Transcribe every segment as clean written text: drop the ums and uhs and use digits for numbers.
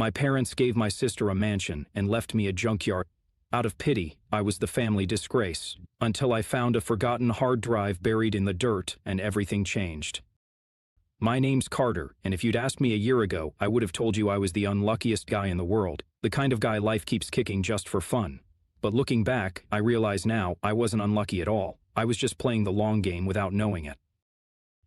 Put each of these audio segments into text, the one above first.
My parents gave my sister a mansion and left me a junkyard. Out of pity, I was the family disgrace, until I found a forgotten hard drive buried in the dirt and everything changed. My name's Carter, and if you'd asked me a year ago, I would have told you I was the unluckiest guy in the world, the kind of guy life keeps kicking just for fun. But looking back, I realize now I wasn't unlucky at all. I was just playing the long game without knowing it.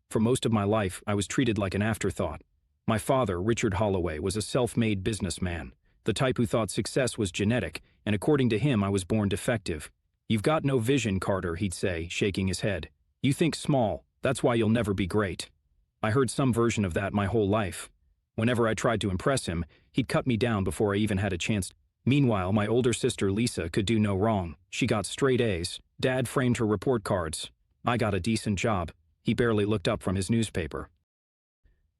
For most of my life, I was treated like an afterthought. My father, Richard Holloway, was a self-made businessman, the type who thought success was genetic, and according to him, I was born defective. "You've got no vision, Carter," he'd say, shaking his head. "You think small, that's why you'll never be great." I heard some version of that my whole life. Whenever I tried to impress him, he'd cut me down before I even had a chance. Meanwhile, my older sister Lisa could do no wrong. She got straight A's. Dad framed her report cards. I got a decent job. He barely looked up from his newspaper.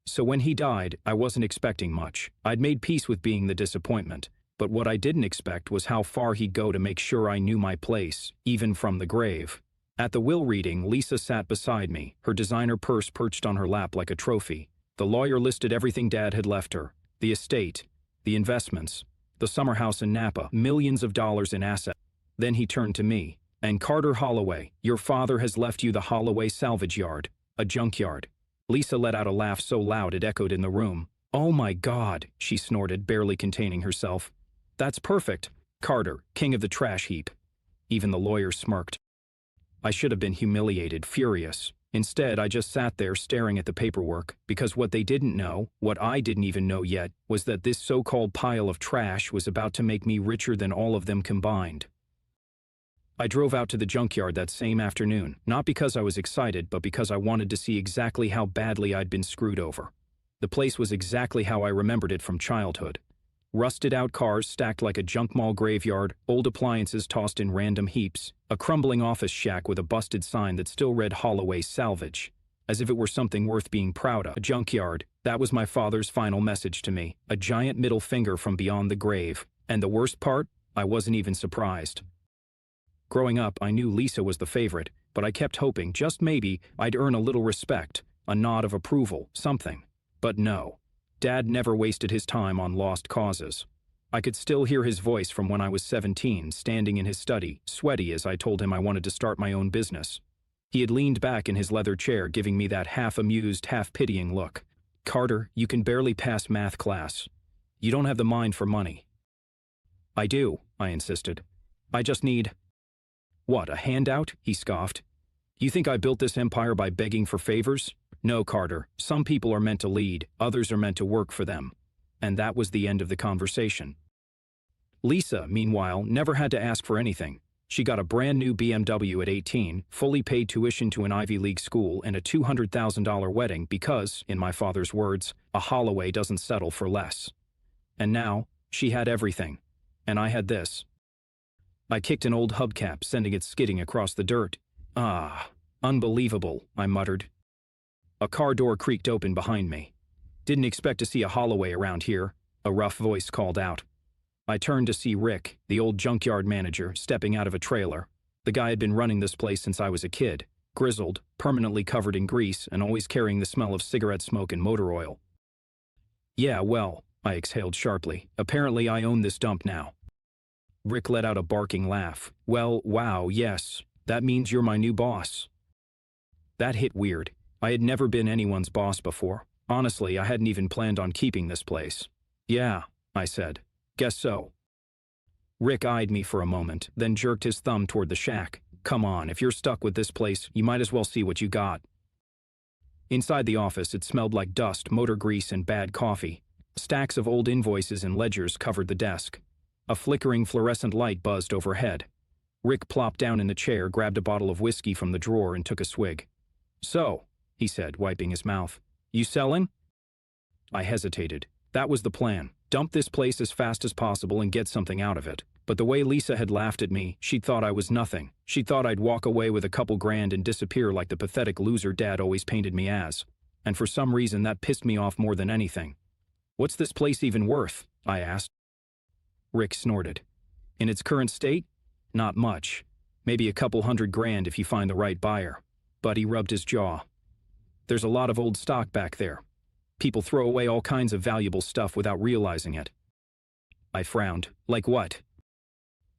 So when he died, I wasn't expecting much. I'd made peace with being the disappointment. But what I didn't expect was how far he'd go to make sure I knew my place, even from the grave. At the will reading, Lisa sat beside me, her designer purse perched on her lap like a trophy. The lawyer listed everything Dad had left her: the estate, the investments, the summer house in Napa, millions of dollars in assets. Then he turned to me. "And Carter Holloway, your father has left you the Holloway salvage yard, a junkyard." Lisa let out a laugh so loud it echoed in the room. "Oh my God," she snorted, barely containing herself. "That's perfect. Carter, king of the trash heap." Even the lawyer smirked. I should have been humiliated, furious. Instead, I just sat there staring at the paperwork, because what they didn't know, what I didn't even know yet, was that this so-called pile of trash was about to make me richer than all of them combined. I drove out to the junkyard that same afternoon, not because I was excited, but because I wanted to see exactly how badly I'd been screwed over. The place was exactly how I remembered it from childhood. Rusted-out cars stacked like a junk mall graveyard, old appliances tossed in random heaps, a crumbling office shack with a busted sign that still read Holloway Salvage, as if it were something worth being proud of. A junkyard, that was my father's final message to me, a giant middle finger from beyond the grave. And the worst part? I wasn't even surprised. Growing up, I knew Lisa was the favorite, but I kept hoping, just maybe, I'd earn a little respect, a nod of approval, something. But no. Dad never wasted his time on lost causes. I could still hear his voice from when I was 17, standing in his study, sweaty as I told him I wanted to start my own business. He had leaned back in his leather chair, giving me that half-amused, half-pitying look. "Carter, you can barely pass math class. You don't have the mind for money." "I do," I insisted. "I just need—" "What, a handout?" he scoffed. "You think I built this empire by begging for favors? No, Carter, some people are meant to lead, others are meant to work for them." And that was the end of the conversation. Lisa, meanwhile, never had to ask for anything. She got a brand new BMW at 18, fully paid tuition to an Ivy League school, and a $200,000 wedding because, in my father's words, a Holloway doesn't settle for less. And now, she had everything. And I had this. I kicked an old hubcap, sending it skidding across the dirt. "Ah, unbelievable," I muttered. A car door creaked open behind me. "Didn't expect to see a Holloway around here," a rough voice called out. I turned to see Rick, the old junkyard manager, stepping out of a trailer. The guy had been running this place since I was a kid, grizzled, permanently covered in grease, and always carrying the smell of cigarette smoke and motor oil. "Yeah, well," I exhaled sharply, "apparently I own this dump now." Rick let out a barking laugh. "Well, wow, yes. That means you're my new boss." That hit weird. I had never been anyone's boss before. Honestly, I hadn't even planned on keeping this place. "Yeah," I said. "Guess so." Rick eyed me for a moment, then jerked his thumb toward the shack. "Come on, if you're stuck with this place, you might as well see what you got." Inside the office, it smelled like dust, motor grease, and bad coffee. Stacks of old invoices and ledgers covered the desk. A flickering fluorescent light buzzed overhead. Rick plopped down in the chair, grabbed a bottle of whiskey from the drawer, and took a swig. "So," he said, wiping his mouth, "you selling?" I hesitated. That was the plan. Dump this place as fast as possible and get something out of it. But the way Lisa had laughed at me, she'd thought I was nothing. She'd thought I'd walk away with a couple grand and disappear like the pathetic loser Dad always painted me as. And for some reason that pissed me off more than anything. "What's this place even worth?" I asked. Rick snorted. "In its current state? Not much. Maybe a couple $100 grand if you find the right buyer." But he rubbed his jaw. "There's a lot of old stock back there. People throw away all kinds of valuable stuff without realizing it. I frowned. Like what?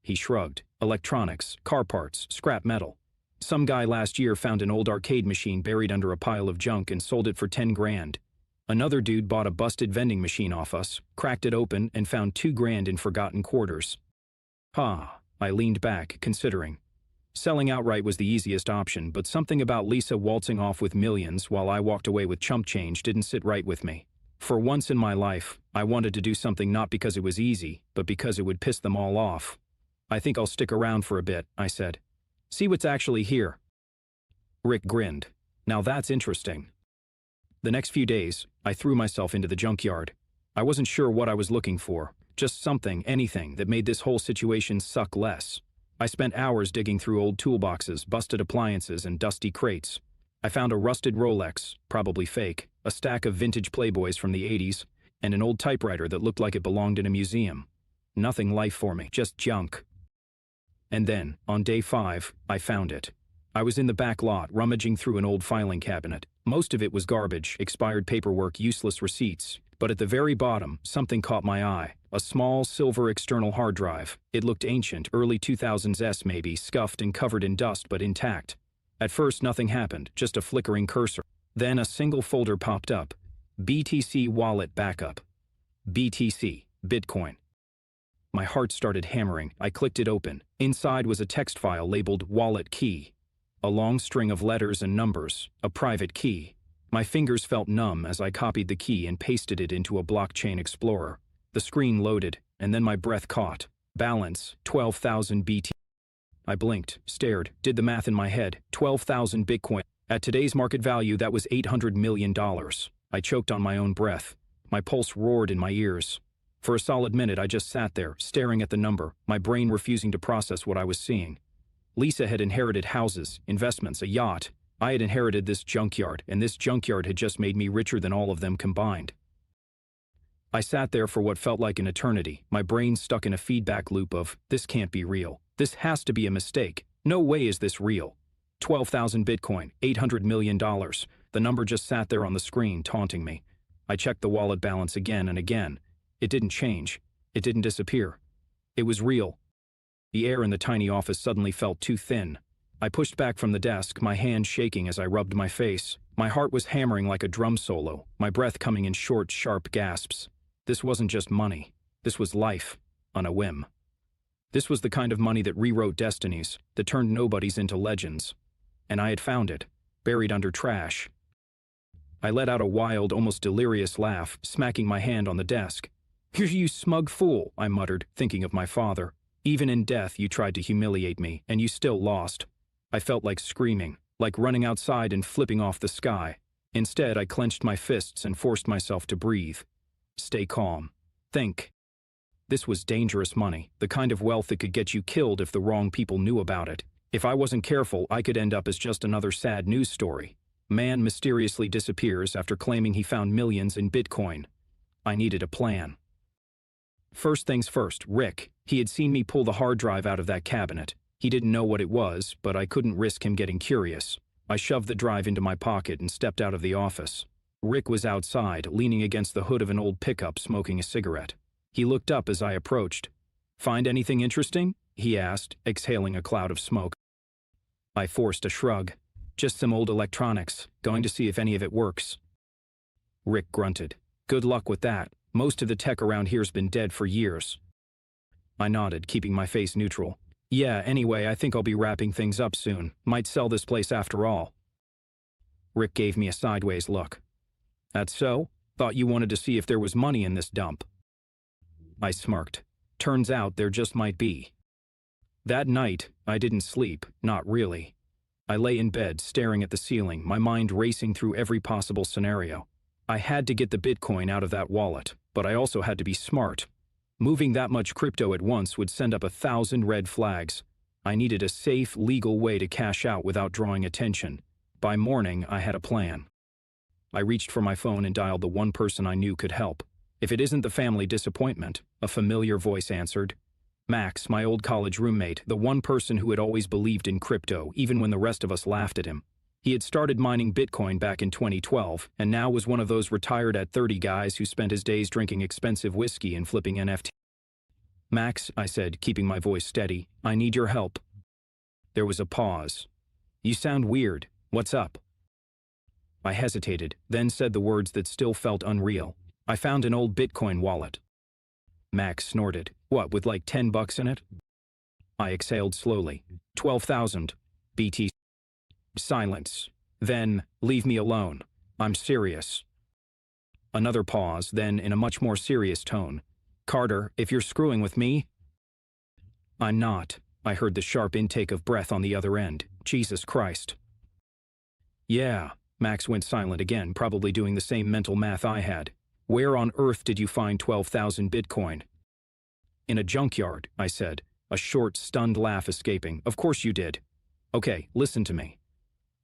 He shrugged. Electronics, car parts, scrap metal. Some guy last year found an old arcade machine buried under a pile of junk and sold it for 10 grand. Another dude bought a busted vending machine off us, cracked it open, and found 2 grand in forgotten quarters. I leaned back, considering. Selling outright was the easiest option, but something about Lisa waltzing off with millions while I walked away with chump change didn't sit right with me. For once in my life, I wanted to do something not because it was easy, but because it would piss them all off. I think I'll stick around for a bit, I said. See what's actually here. Rick grinned. Now that's interesting. The next few days, I threw myself into the junkyard. I wasn't sure what I was looking for, just something, anything, that made this whole situation suck less. I spent hours digging through old toolboxes, busted appliances, and dusty crates. I found a rusted Rolex, probably fake, a stack of vintage Playboys from the 80s, and an old typewriter that looked like it belonged in a museum. Nothing life for me, just junk. And then, on day 5, I found it. I was in the back lot, rummaging through an old filing cabinet. Most of it was garbage, expired paperwork, useless receipts. But at the very bottom, something caught my eye. A small, silver external hard drive. It looked ancient, early 2000s maybe, scuffed and covered in dust but intact. At first, nothing happened, just a flickering cursor. Then a single folder popped up. BTC Wallet Backup. BTC, Bitcoin. My heart started hammering. I clicked it open. Inside was a text file labeled Wallet Key. A long string of letters and numbers, a private key. My fingers felt numb as I copied the key and pasted it into a blockchain explorer. The screen loaded, and then my breath caught. Balance, 12,000 BT. I blinked, stared, did the math in my head. 12,000 Bitcoin. At today's market value, that was $800 million. I choked on my own breath. My pulse roared in my ears. For a solid minute, I just sat there, staring at the number, my brain refusing to process what I was seeing. Lisa had inherited houses, investments, a yacht. I had inherited this junkyard, and this junkyard had just made me richer than all of them combined. I sat there for what felt like an eternity, my brain stuck in a feedback loop of, this can't be real. This has to be a mistake. No way is this real. 12,000 Bitcoin, $800 million. The number just sat there on the screen, taunting me. I checked the wallet balance again and again. It didn't change. It didn't disappear. It was real. The air in the tiny office suddenly felt too thin. I pushed back from the desk, my hand shaking as I rubbed my face. My heart was hammering like a drum solo, my breath coming in short, sharp gasps. This wasn't just money. This was life, on a whim. This was the kind of money that rewrote destinies, that turned nobodies into legends. And I had found it, buried under trash. I let out a wild, almost delirious laugh, smacking my hand on the desk. "You smug fool," I muttered, thinking of my father. "Even in death you tried to humiliate me, and you still lost." I felt like screaming, like running outside and flipping off the sky. Instead, I clenched my fists and forced myself to breathe. Stay calm. Think. This was dangerous money, the kind of wealth that could get you killed if the wrong people knew about it. If I wasn't careful, I could end up as just another sad news story. Man mysteriously disappears after claiming he found millions in Bitcoin. I needed a plan. First things first, Rick. He had seen me pull the hard drive out of that cabinet. He didn't know what it was, but I couldn't risk him getting curious. I shoved the drive into my pocket and stepped out of the office. Rick was outside, leaning against the hood of an old pickup, smoking a cigarette. He looked up as I approached. "Find anything interesting?" he asked, exhaling a cloud of smoke. I forced a shrug. "Just some old electronics, going to see if any of it works." Rick grunted. "Good luck with that. Most of the tech around here's been dead for years." I nodded, keeping my face neutral. "Yeah, anyway, I think I'll be wrapping things up soon. Might sell this place after all." Rick gave me a sideways look. "That's so? Thought you wanted to see if there was money in this dump." I smirked. "Turns out there just might be." That night, I didn't sleep, not really. I lay in bed, staring at the ceiling, my mind racing through every possible scenario. I had to get the Bitcoin out of that wallet, but I also had to be smart. Moving that much crypto at once would send up 1,000 red flags. I needed a safe, legal way to cash out without drawing attention. By morning, I had a plan. I reached for my phone and dialed the one person I knew could help. "If it isn't the family disappointment," a familiar voice answered. Max, my old college roommate, the one person who had always believed in crypto, even when the rest of us laughed at him. He had started mining Bitcoin back in 2012, and now was one of those retired at 30 guys who spent his days drinking expensive whiskey and flipping NFT. Max, I said, keeping my voice steady, I need your help. There was a pause. You sound weird. What's up? I hesitated, then said the words that still felt unreal. I found an old Bitcoin wallet. Max snorted. What, with like $10 in it? I exhaled slowly. 12,000. BTC. Silence. Then, leave me alone. I'm serious. Another pause, then in a much more serious tone. Carter, if you're screwing with me... I'm not. I heard the sharp intake of breath on the other end. Jesus Christ. Yeah. Max went silent again, probably doing the same mental math I had. Where on earth did you find 12,000 Bitcoin? In a junkyard, I said, a short, stunned laugh escaping. Of course you did. Okay, listen to me.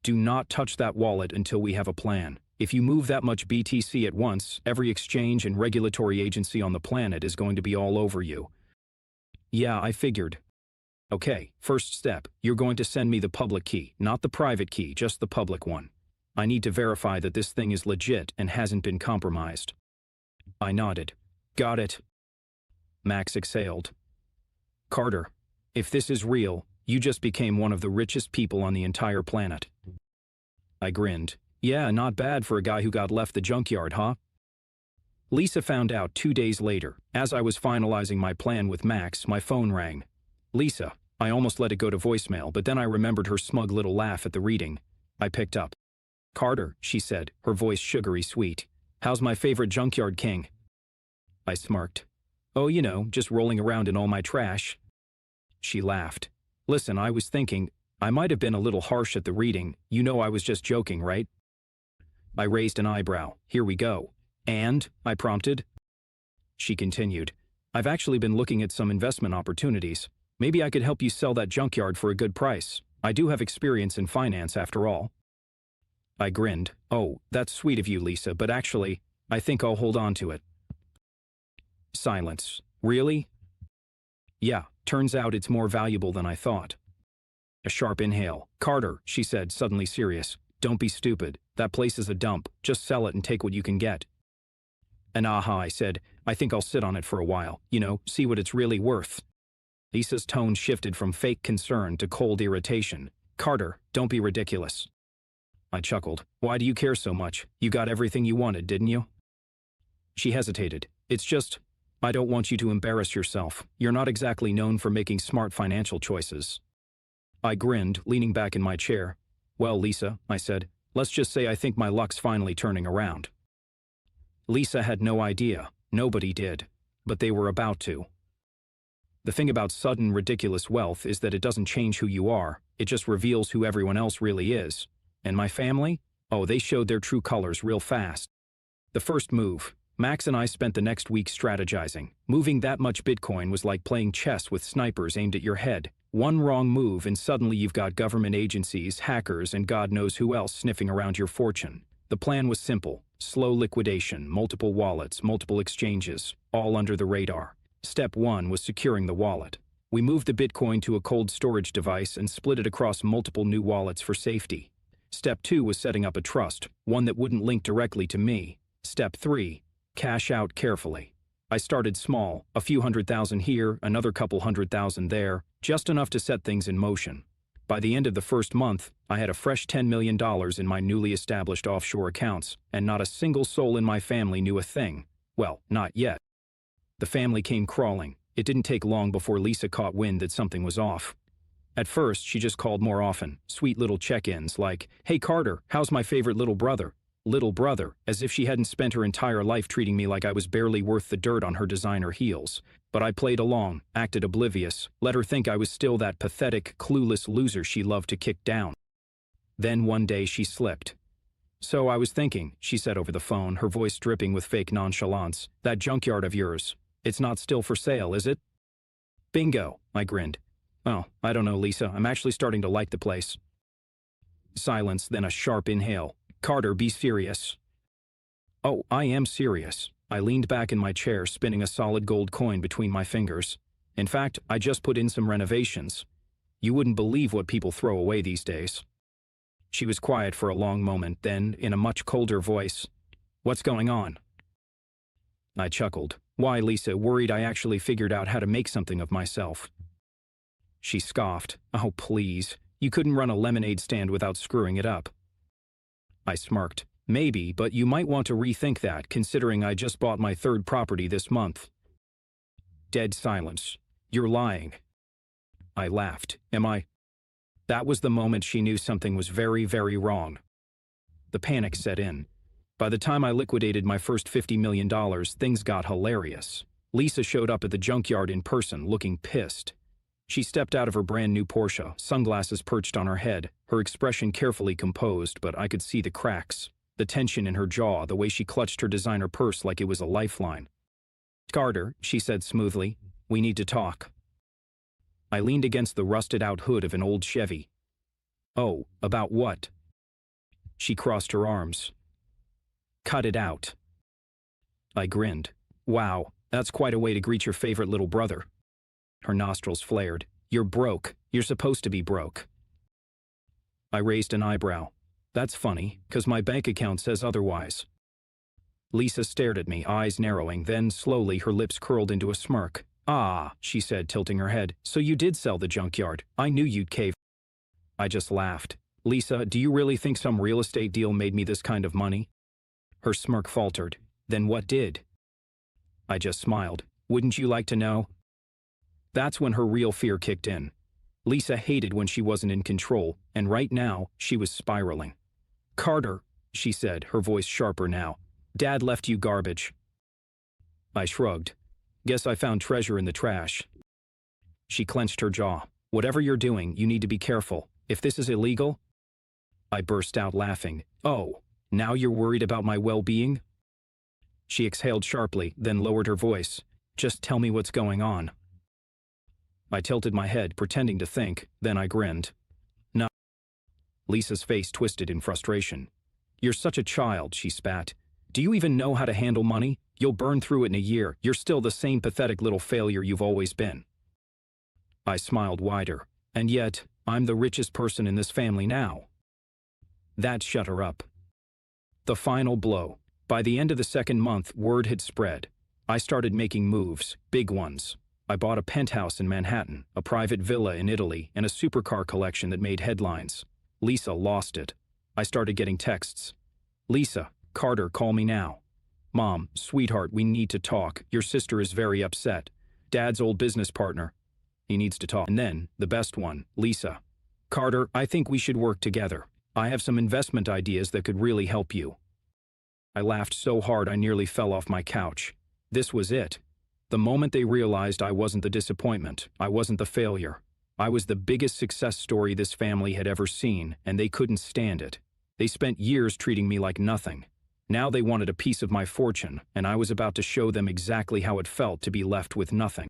Do not touch that wallet until we have a plan. If you move that much BTC at once, every exchange and regulatory agency on the planet is going to be all over you. Yeah, I figured. Okay, first step, you're going to send me the public key, not the private key, just the public one. I need to verify that this thing is legit and hasn't been compromised. I nodded. Got it. Max exhaled. Carter, if this is real, you just became one of the richest people on the entire planet. I grinned. Yeah, not bad for a guy who got left the junkyard, huh? Lisa found out 2 days later. As I was finalizing my plan with Max, my phone rang. Lisa. I almost let it go to voicemail, but then I remembered her smug little laugh at the reading. I picked up. Carter, she said, her voice sugary sweet. How's my favorite junkyard king? I smirked. Oh, you know, just rolling around in all my trash. She laughed. Listen, I was thinking, I might have been a little harsh at the reading. You know I was just joking, right? I raised an eyebrow. Here we go. And? I prompted. She continued. I've actually been looking at some investment opportunities. Maybe I could help you sell that junkyard for a good price. I do have experience in finance after all. I grinned. Oh, that's sweet of you, Lisa, but actually, I think I'll hold on to it. Silence. Really? Yeah, turns out it's more valuable than I thought. A sharp inhale. Carter, she said, suddenly serious. Don't be stupid. That place is a dump. Just sell it and take what you can get. And aha, I said, I think I'll sit on it for a while. You know, see what it's really worth. Lisa's tone shifted from fake concern to cold irritation. Carter, don't be ridiculous. I chuckled. Why do you care so much? You got everything you wanted, didn't you? She hesitated. It's just, I don't want you to embarrass yourself. You're not exactly known for making smart financial choices. I grinned, leaning back in my chair. Well, Lisa, I said, let's just say I think my luck's finally turning around. Lisa had no idea. Nobody did. But they were about to. The thing about sudden, ridiculous wealth is that it doesn't change who you are. It just reveals who everyone else really is. And my family? Oh, they showed their true colors real fast. The first move. Max and I spent the next week strategizing. Moving that much Bitcoin was like playing chess with snipers aimed at your head. One wrong move and suddenly you've got government agencies, hackers, and God knows who else sniffing around your fortune. The plan was simple. Slow liquidation, multiple wallets, multiple exchanges, all under the radar. Step 1 was securing the wallet. We moved the Bitcoin to a cold storage device and split it across multiple new wallets for safety. Step 2 was setting up a trust, one that wouldn't link directly to me. Step 3, cash out carefully. I started small, a few $100,000 here, another couple $100,000 there, just enough to set things in motion. By the end of the first month, I had a fresh $10 million in my newly established offshore accounts, and not a single soul in my family knew a thing. Well, not yet. The family came crawling. It didn't take long before Lisa caught wind that something was off. At first, she just called more often, sweet little check-ins like, Hey Carter, how's my favorite little brother? Little brother, as if she hadn't spent her entire life treating me like I was barely worth the dirt on her designer heels. But I played along, acted oblivious, let her think I was still that pathetic, clueless loser she loved to kick down. Then one day she slipped. So I was thinking, she said over the phone, her voice dripping with fake nonchalance, that junkyard of yours. It's not still for sale, is it? Bingo, I grinned. Oh, I don't know, Lisa. I'm actually starting to like the place. Silence, then a sharp inhale. Carter, be serious. Oh, I am serious. I leaned back in my chair, spinning a solid gold coin between my fingers. In fact, I just put in some renovations. You wouldn't believe what people throw away these days. She was quiet for a long moment, then, in a much colder voice, What's going on? I chuckled. Why, Lisa, worried I actually figured out how to make something of myself. She scoffed. Oh, please. You couldn't run a lemonade stand without screwing it up. I smirked. Maybe, but you might want to rethink that, considering I just bought my third property this month. Dead silence. You're lying. I laughed. Am I? That was the moment she knew something was very, very wrong. The panic set in. By the time I liquidated my first $50 million, things got hilarious. Lisa showed up at the junkyard in person, looking pissed. She stepped out of her brand new Porsche, sunglasses perched on her head, her expression carefully composed, but I could see the cracks, the tension in her jaw, the way she clutched her designer purse like it was a lifeline. Carter, she said smoothly, we need to talk. I leaned against the rusted-out hood of an old Chevy. Oh, about what? She crossed her arms. Cut it out. I grinned. Wow, that's quite a way to greet your favorite little brother. Her nostrils flared. You're broke. You're supposed to be broke. I raised an eyebrow. That's funny, 'cause my bank account says otherwise. Lisa stared at me, eyes narrowing, then slowly her lips curled into a smirk. Ah, she said, tilting her head. So you did sell the junkyard. I knew you'd cave. I just laughed. Lisa, do you really think some real estate deal made me this kind of money? Her smirk faltered. Then what did? I just smiled. Wouldn't you like to know? That's when her real fear kicked in. Lisa hated when she wasn't in control, and right now, she was spiraling. Carter, she said, her voice sharper now. Dad left you garbage. I shrugged. Guess I found treasure in the trash. She clenched her jaw. Whatever you're doing, you need to be careful. If this is illegal? I burst out laughing. Oh, now you're worried about my well-being? She exhaled sharply, then lowered her voice. Just tell me what's going on. I tilted my head, pretending to think, then I grinned. No. Lisa's face twisted in frustration. You're such a child, she spat. Do you even know how to handle money? You'll burn through it in a year. You're still the same pathetic little failure you've always been. I smiled wider. And yet, I'm the richest person in this family now. That shut her up. The final blow. By the end of the second month, word had spread. I started making moves, big ones. I bought a penthouse in Manhattan, a private villa in Italy, and a supercar collection that made headlines. Lisa lost it. I started getting texts. Lisa, Carter, call me now. Mom, sweetheart, we need to talk. Your sister is very upset. Dad's old business partner. He needs to talk. And then, the best one, Lisa. Carter, I think we should work together. I have some investment ideas that could really help you. I laughed so hard I nearly fell off my couch. This was it. The moment they realized I wasn't the disappointment, I wasn't the failure. I was the biggest success story this family had ever seen, and they couldn't stand it. They spent years treating me like nothing. Now they wanted a piece of my fortune, and I was about to show them exactly how it felt to be left with nothing.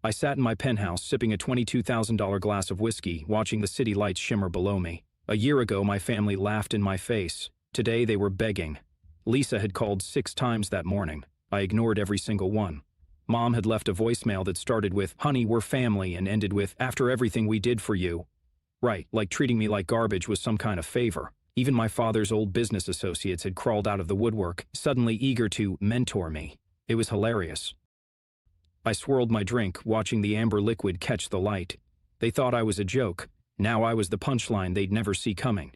I sat in my penthouse sipping a $22,000 glass of whiskey, watching the city lights shimmer below me. A year ago, my family laughed in my face. Today, they were begging. Lisa had called 6 times that morning. I ignored every single one. Mom had left a voicemail that started with, "Honey, we're family," and ended with, "After everything we did for you." Right, like treating me like garbage was some kind of favor. Even my father's old business associates had crawled out of the woodwork, suddenly eager to mentor me. It was hilarious. I swirled my drink, watching the amber liquid catch the light. They thought I was a joke. Now I was the punchline they'd never see coming.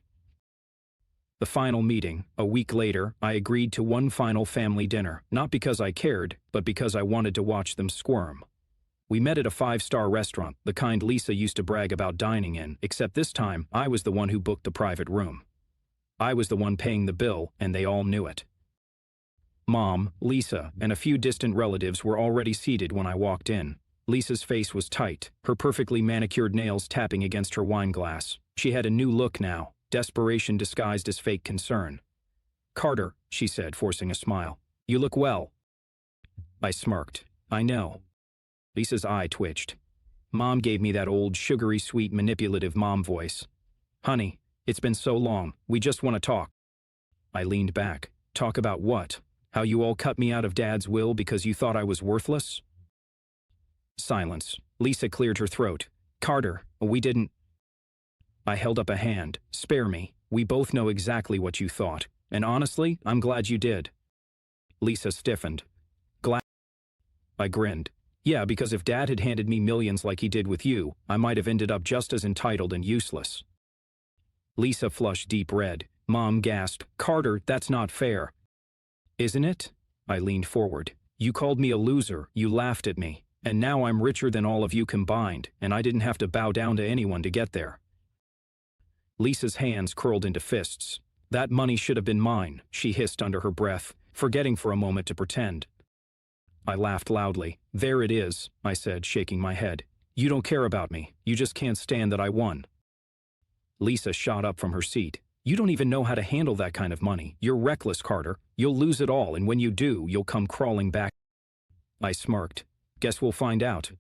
The final meeting, a week later, I agreed to one final family dinner, not because I cared, but because I wanted to watch them squirm. We met at a 5-star restaurant, the kind Lisa used to brag about dining in, except this time, I was the one who booked the private room. I was the one paying the bill, and they all knew it. Mom, Lisa, and a few distant relatives were already seated when I walked in. Lisa's face was tight, her perfectly manicured nails tapping against her wine glass. She had a new look now, desperation disguised as fake concern. "Carter," she said, forcing a smile. "You look well." I smirked. "I know." Lisa's eye twitched. Mom gave me that old, sugary sweet, manipulative mom voice. "Honey, it's been so long. We just want to talk." I leaned back. "Talk about what? How you all cut me out of Dad's will because you thought I was worthless?" Silence. Lisa cleared her throat. "Carter, we didn't—" I held up a hand. "Spare me. We both know exactly what you thought. And honestly, I'm glad you did." Lisa stiffened. "Glad?" I grinned. Yeah, because if Dad had handed me millions like he did with you, I might have ended up just as entitled and useless. Lisa flushed deep red. Mom gasped, Carter, that's not fair. Isn't it? I leaned forward. You called me a loser, you laughed at me, and now I'm richer than all of you combined, and I didn't have to bow down to anyone to get there. Lisa's hands curled into fists. That money should have been mine, she hissed under her breath, forgetting for a moment to pretend. I laughed loudly. There it is, I said, shaking my head. You don't care about me, you just can't stand that I won. Lisa shot up from her seat. You don't even know how to handle that kind of money. You're reckless, Carter. You'll lose it all, and when you do, you'll come crawling back. I smirked. Guess we'll find out.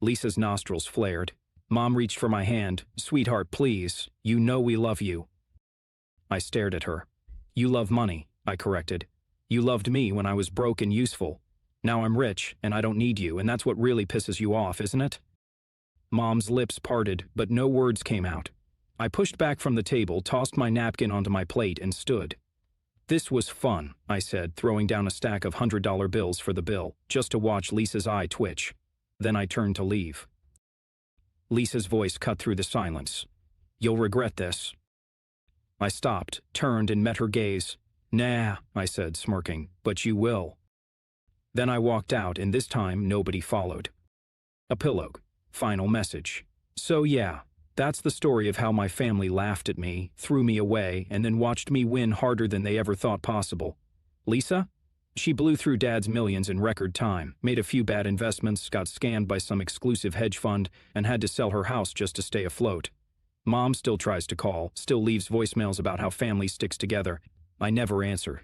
Lisa's nostrils flared. Mom reached for my hand. Sweetheart, please. You know we love you. I stared at her. You love money, I corrected. You loved me when I was broke and useful. Now I'm rich, and I don't need you, and that's what really pisses you off, isn't it? Mom's lips parted, but no words came out. I pushed back from the table, tossed my napkin onto my plate, and stood. This was fun, I said, throwing down a stack of $100 bills for the bill, just to watch Lisa's eye twitch. Then I turned to leave. Lisa's voice cut through the silence. You'll regret this. I stopped, turned, and met her gaze. Nah, I said, smirking, but you will. Then I walked out, and this time nobody followed. Epilogue. Final message. So yeah, that's the story of how my family laughed at me, threw me away, and then watched me win harder than they ever thought possible. Lisa? She blew through Dad's millions in record time, made a few bad investments, got scammed by some exclusive hedge fund, and had to sell her house just to stay afloat. Mom still tries to call, still leaves voicemails about how family sticks together. I never answer.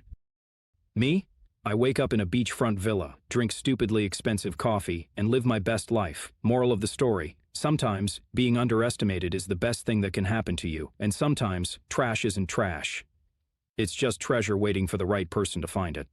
Me? I wake up in a beachfront villa, drink stupidly expensive coffee, and live my best life. Moral of the story. Sometimes, being underestimated is the best thing that can happen to you, and sometimes, trash isn't trash. It's just treasure waiting for the right person to find it.